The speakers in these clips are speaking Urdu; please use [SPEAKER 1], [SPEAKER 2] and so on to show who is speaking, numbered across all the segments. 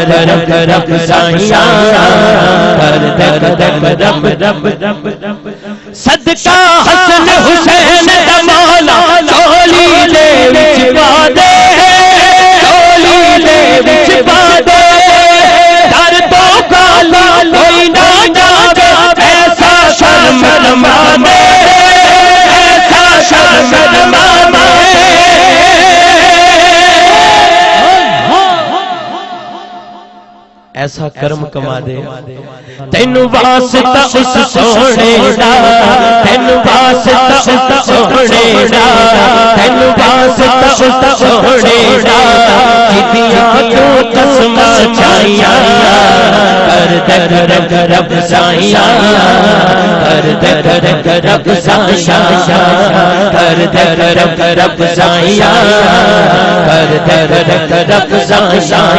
[SPEAKER 1] رب سائیاں کر رب صدقہ حسن حسین دا مولا چولی دے وچ پا دے چولی دے وچ پا دے در تو کالا کوئی نہ جاوے ایسا شرم مانے ایسا شرم مانے ایسا کرم کما دے تینوں واسطہ اس سونے دا تینوں واسطہ اس سونے دا تینوں واسطہ اس سونے دا جدیاں تو قسم چاہیاں کر رب سائیاں کر رب سائیاں کر رب سائیاں کر رب سائیاں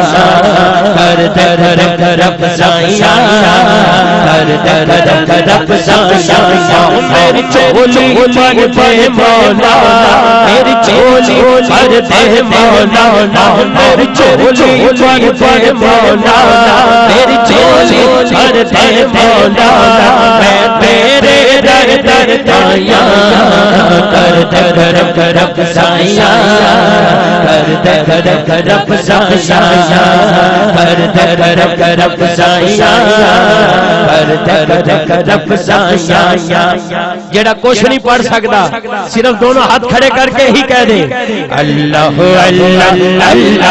[SPEAKER 1] کر رب سائیاں کر رب سائیاں میری چولی پر دے مولا میری چولی پر دے مولا میری چولی پر دے مولا میری چولی پر دے مولا میں تیرے در دایاں کر رب سائیاں کر رب سائیاں کر رب سائیاں کر رب سائیاں جڑا کچھ نہیں پڑھ سکتا صرف دونوں ہاتھ کھڑے کر کے ہی کہہ دے اللہ اللہ اللہ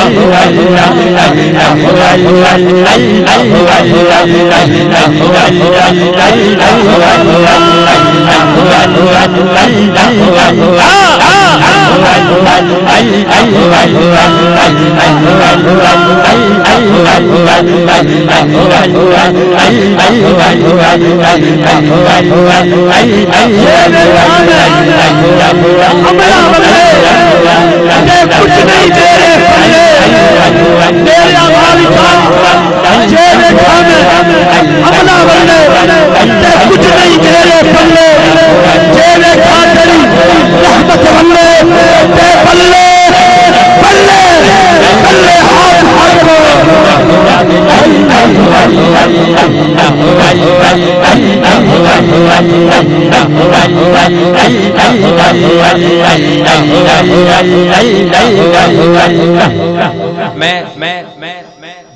[SPEAKER 1] میں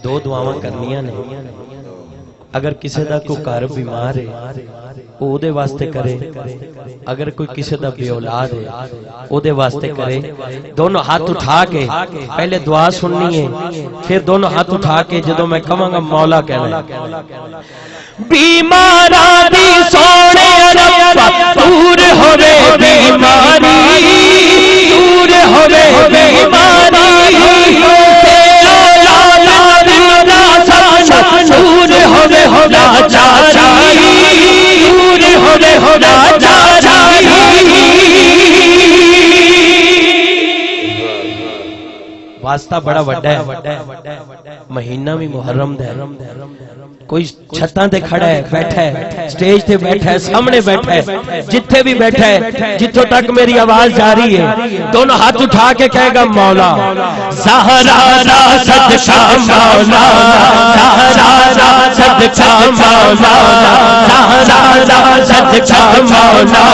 [SPEAKER 1] دو دعاواں کرنیاں نے اگر کسی دا کوئی گھر بیمار ہے او دے واسطے کرے اگر کوئی کسی دا بے اولاد ہے او دے واسطے کرے دونوں ہاتھ اٹھا کے پہلے دعا سننی ہے پھر دونوں ہاتھ اٹھا کے جدوں میں کہاں گا مولا کہنا بیمارا دی سونے رب دور ہوے بیماری دور ہوے بیماری دور ہوے ہونا چاہیے دور ہوے ہونا چاہیے واسطہ بڑا وڈا ہے مہینہ بھی محرم ہے کوئی چھتاں تے کھڑا ہے بیٹھا ہے سٹیج تے بیٹھا ہے سامنے بیٹھا ہے جتھے بھی بیٹھا ہے جتھوں تک میری آواز جاری ہے دونوں ہاتھ اٹھا کے کہے گا مولا زہرا را صدقہ مولا زہرا را صدقہ مولا زہرا را صدقہ مولا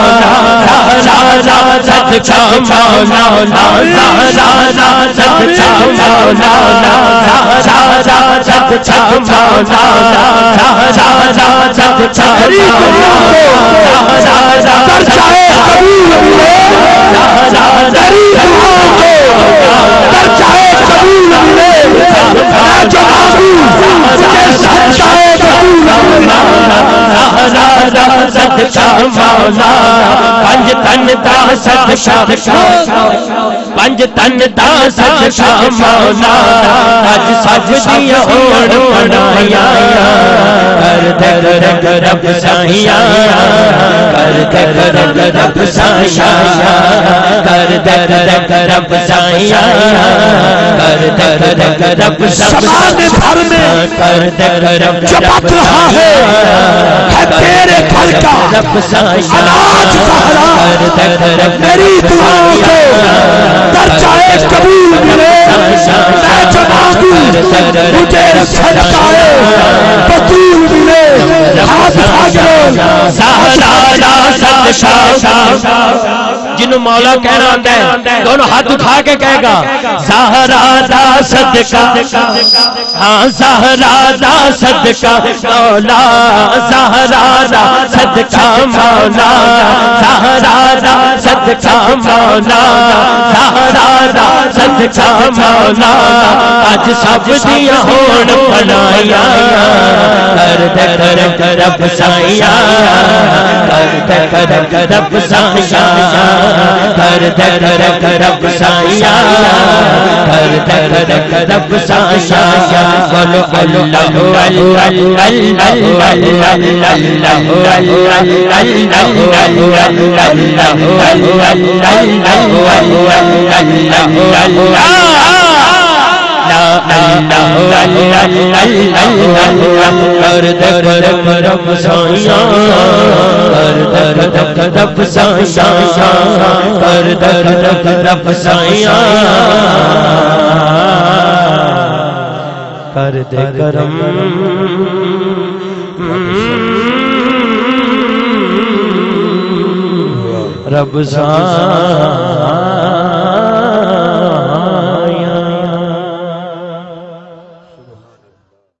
[SPEAKER 1] زہرا را صدقہ مولا زہرا را صدقہ مولا زہرا را صدقہ مولا پنج تن دا پنج تن دا صدقہ مولا اج سب دیاں ہون بنایا کر رب سائیاں کر رب سائیاں کر رب سائیاں کر رب سائیاں کر رب
[SPEAKER 2] جو بات رہا ہے تیرے گھر کا
[SPEAKER 1] رب سایہ
[SPEAKER 2] آج زہرا میری دعاؤں کو درجہ قبول ملے میں جو مانگوں مجھے صدقائے بطول ملے ہاتھ اٹھا کے
[SPEAKER 1] صدقہ جنہوں مولا کہنا آتا ہے دونوں ہاتھ اٹھا کے کہے گا زہرا دا صدقہ ہاں زہرا دا صدقہ مولا زہرا دا صدقہ مولا زہرا دا صدقہ مولا زہرا دا صدقہ مولا اج سب دیاں ہون بنایا کر دے کر رب سایہ کر دے رب سایہ کر دے رب سایہ کر دے رب سایہ بولو اللہ اللہ اللہ کر دے کرم رب سایہ